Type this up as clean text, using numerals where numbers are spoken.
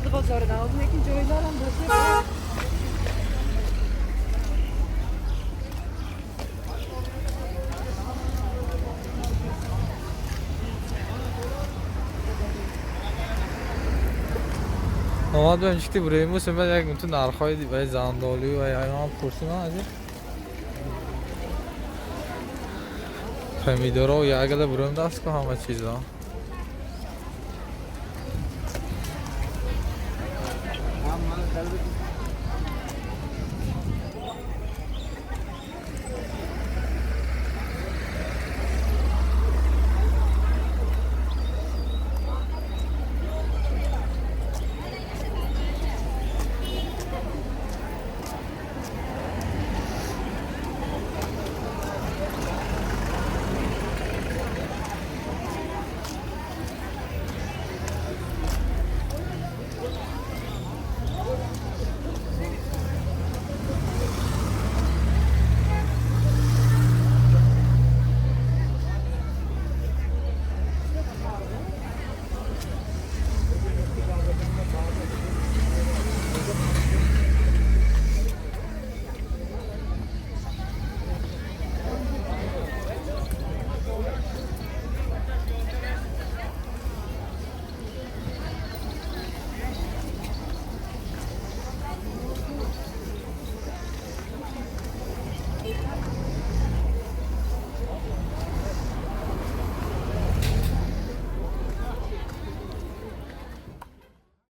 oldu bozordan. O lekin joylar ham bo'sh. اومدم چیتی بریم موسم بعد یک تو نرخای و زندالی و اینا پرسیدم از پمیدورا و یک گله بریم دست که همه چیزا